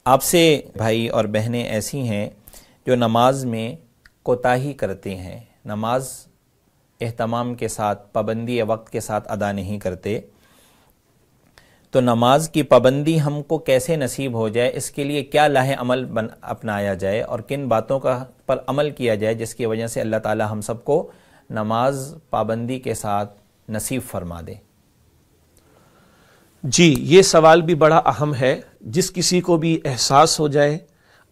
آپ سے بھائی اور بہنیں ایسی ہیں جو نماز میں کوتاہی کرتے ہیں، نماز اہتمام کے ساتھ، پابندی وقت کے ساتھ ادا نہیں کرتے، تو نماز کی پابندی ہم کو کیسے نصیب ہو جائے، اس کے لیے کیا لاہ عمل اپنایا جائے اور کن باتوں پر عمل کیا جائے جس کی وجہ سے اللہ تعالی ہم سب کو نماز پابندی کے ساتھ نصیب فرما دے؟ جی، یہ سوال بھی بڑا اہم ہے۔ جس کسی کو بھی احساس ہو جائے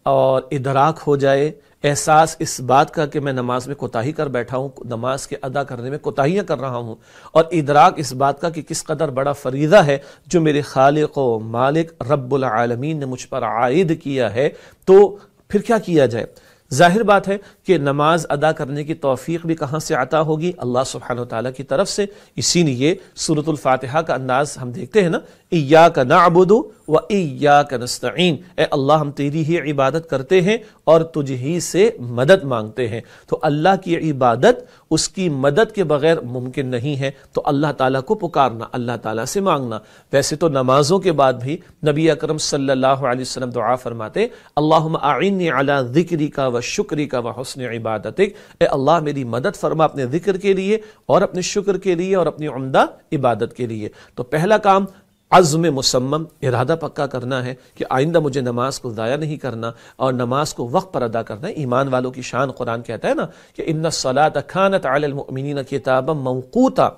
اور ادراک ہو جائے، احساس اس بات کا کہ میں نماز میں کوتاہی کر بیٹھا ہوں، نماز کے ادا کرنے میں کوتاہیاں کر رہا ہوں، اور ادراک اس بات کا کہ کس قدر بڑا فریضہ ہے جو میرے خالق و مالک رب العالمین نے مجھ پر عائد کیا ہے، تو پھر کیا کیا جائے؟ ظاہر بات ہے کہ نماز ادا کرنے کی توفیق بھی کہاں سے عطا ہوگی؟ اللہ سبحانہ وتعالی کی طرف سے۔ اسی لیے سورۃ الفاتحہ کا انداز ہم دیکھتے ہیں نا، ایاک نعبد و ایاک نستعین، اے اللہ ہم تیری ہی عبادت کرتے ہیں اور تجھ ہی سے مدد مانگتے ہیں۔ تو اللہ کی عبادت اس کی مدد کے بغیر ممکن نہیں ہے، تو اللہ تعالیٰ کو پکارنا، اللہ تعالیٰ سے مانگنا۔ ویسے تو نمازوں کے بعد بھی نبی اکرم صلی اللہ علیہ وسلم دعا فرماتے، اللہم اعنی علی ذکرک و شکرک و حسن عبادتک، اے اللہ میری مدد فرما اپنے ذکر کے لیے اور اپنے شکر کے لیے اور اپنی عمدہ عبادت کے لیے۔ تو پہلا کام عزم مصمم، ارادہ پکا کرنا ہے کہ آئندہ مجھے نماز کو ضائع نہیں کرنا اور نماز کو وقت پر ادا کرنا ہے۔ ایمان والوں کی شان قرآن کہتا ہے نا کہ ان الصلاۃ کانت علی المؤمنین کتابا موقوتا،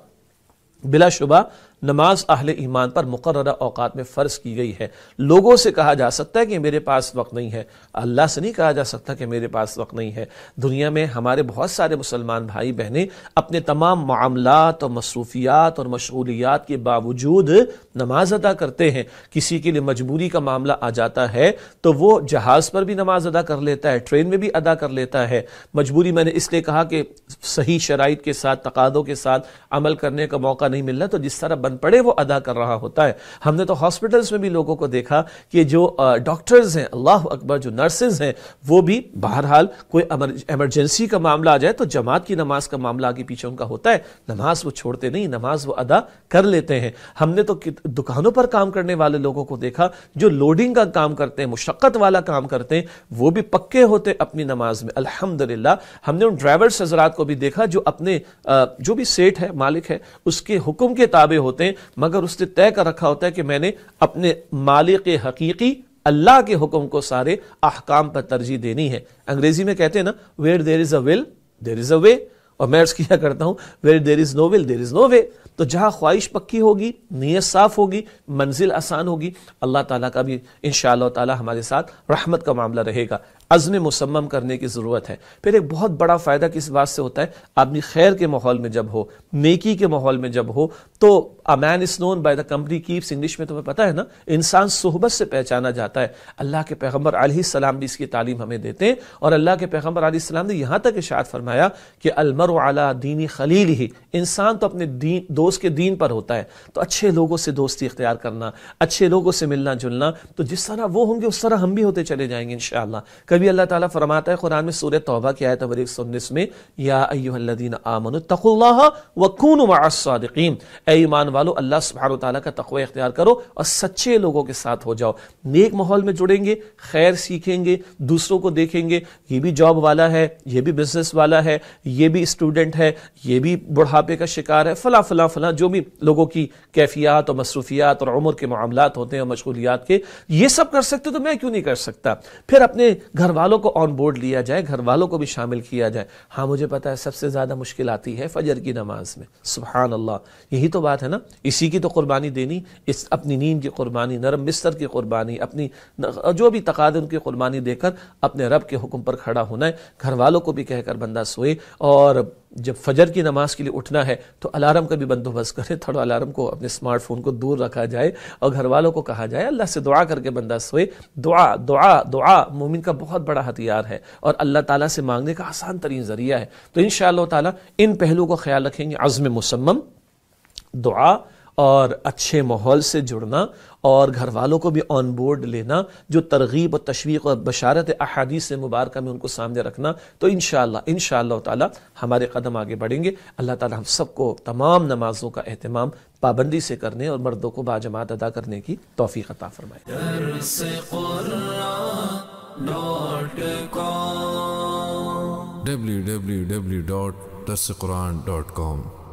بلا شبہ نماز اہل ایمان پر مقررہ اوقات میں فرض کی گئی ہے۔ لوگوں سے کہا جا سکتا ہے کہ میرے پاس وقت نہیں ہے، اللہ سے نہیں کہا جا سکتا کہ میرے پاس وقت نہیں ہے۔ دنیا میں ہمارے بہت سارے مسلمان بھائی بہنیں اپنے تمام معاملات اور مصروفیات اور مشغولیات کے باوجود نماز ادا کرتے ہیں۔ کسی کے لیے مجبوری کا معاملہ آ جاتا ہے تو وہ جہاز پر بھی نماز ادا کر لیتا ہے، ٹرین میں بھی ادا کر لیتا ہے۔ مجبوری میں نے اس لیے کہا کہ صحیح شرائط کے ساتھ، تقاضوں کے ساتھ عمل کرنے کا موقع نہیں مل رہا، تو جس طرح بن پڑے وہ ادا کر رہا ہوتا ہے۔ ہم نے تو ہاسپٹلز میں بھی لوگوں کو دیکھا کہ جو ڈاکٹرز ہیں، اللہ اکبر، جو نرسز ہیں، وہ بھی بہرحال کوئی ایمرجنسی کا معاملہ آ جائے تو جماعت کی نماز کا معاملہ آگے پیچھے ان کا ہوتا ہے، نماز وہ چھوڑتے نہیں، نماز وہ ادا کر لیتے ہیں۔ ہم نے تو دکانوں پر کام کرنے والے لوگوں کو دیکھا جو لوڈنگ کا کام کرتے ہیں، مشقت والا کام کرتے ہیں، وہ بھی پکے ہوتے اپنی نماز میں، الحمدللہ۔ ہم نے ان ڈرائیورز حضرات کو بھی دیکھا جو اپنے جو بھی سیٹ ہے، مالک ہے، اس کے حکم کے تابع ہوتے ہیں، مگر اس نے طے کر رکھا ہوتا ہے کہ میں نے اپنے مالک حقیقی اللہ کے حکم کو سارے احکام پر ترجیح دینی ہے۔ انگریزی میں کہتے ہیں نا where there is a will there is a way، اور میں عرض کیا کرتا ہوں where there is no will there is no way۔ تو جہاں خواہش پکی ہوگی، نیت صاف ہوگی، منزل آسان ہوگی، اللہ تعالیٰ کا بھی انشاءاللہ تعالیٰ ہمارے ساتھ رحمت کا معاملہ رہے گا۔ عزم مصمم کرنے کی ضرورت ہے۔ پھر ایک بہت بڑا فائدہ کس بات سے ہوتا ہے؟ آدمی خیر کے ماحول میں جب ہو، نیکی کے ماحول میں جب ہو، تو a man is known by the company keeps، English میں تمہیں پتہ ہے نا، انسان صحبت سے پہچانا جاتا ہے۔ اللہ کے پیغمبر علیہ السلام بھی اس کی تعلیم ہمیں دیتے ہیں، اور اللہ کے پیغمبر علیہ السلام نے یہاں تک ارشاد فرمایا کہ المرء علی دین خلیلہ، انسان تو اپنے دوست کے دین پر ہوتا ہے۔ تو اچھے لوگوں سے دوستی اختیار کرنا، اچھے لوگوں سے ملنا جلنا، تو جس طرح وہ ہوں گے اس طرح ہم بھی ہوتے چلے جائیں گے انشاءاللہ۔ کبھی اللہ تعالیٰ فرماتا ہے قرآن میں سورہ توبہ کی آیت نمبر 119 میں، یا ایھا الذین آمنوا اتقوا اللہ وکونوا مع الصادقین، اے ایمان والو اللہ سبحانہ وتعالیٰ کا تقوی اختیار کرو اور سچے لوگوں کے ساتھ ہو جاؤ۔ نیک ماحول میں جڑیں گے، خیر سیکھیں گے، دوسروں کو دیکھیں گے، یہ بھی جاب والا ہے، یہ بھی بزنس والا ہے، یہ بھی اسٹوڈنٹ ہے، یہ بھی بڑھاپے کا شکار ہے، فلاں فلاں فلاں، جو بھی لوگوں کی کیفیات اور مصروفیات اور عمر کے معاملات ہوتے ہیں اور مشغولیات کے، یہ سب کر سکتے تو میں کیوں نہیں کر سکتا؟ پھر اپنے گھر والوں کو آن بورڈ لیا جائے، گھر والوں کو بھی شامل کیا جائے۔ ہاں مجھے پتا ہے سب سے زیادہ مشکل آتی ہے فجر کی نماز میں، سبحان اللہ، یہی تو بات ہے نا، اسی کی تو قربانی دینی، اس اپنی نیند کی قربانی، نرم بستر کی قربانی، اپنی جو بھی تقاضے ان کی قربانی دے کر اپنے رب کے حکم پر کھڑا ہونا ہے۔ گھر والوں کو بھی کہہ کر بندہ سوئے، اور جب فجر کی نماز کے لیے اٹھنا ہے تو الارم کا بھی بندوبست کرے، تھوڑا الارم کو اپنے اسمارٹ فون کو دور رکھا جائے اور گھر والوں کو کہا جائے اللہ سے دعا کر کے بندہ سوئے۔ دعا دعا دعا مومن کا بہت بڑا ہتھیار ہے اور اللہ تعالیٰ سے مانگنے کا آسان ترین ذریعہ ہے۔ تو انشاءاللہ تعالیٰ ان پہلو کو خیال رکھیں گے، عزم مصمم، دعا، اور اچھے ماحول سے جڑنا، اور گھر والوں کو بھی آن بورڈ لینا، جو ترغیب و تشویق اور بشارت احادیث مبارکہ میں ان کو سامنے رکھنا، تو انشاءاللہ تعالی ہمارے قدم آگے بڑھیں گے۔ اللہ تعالی ہم سب کو تمام نمازوں کا اہتمام پابندی سے کرنے اور مردوں کو باجماعت ادا کرنے کی توفیق عطا فرمائے۔ www.darsequran.com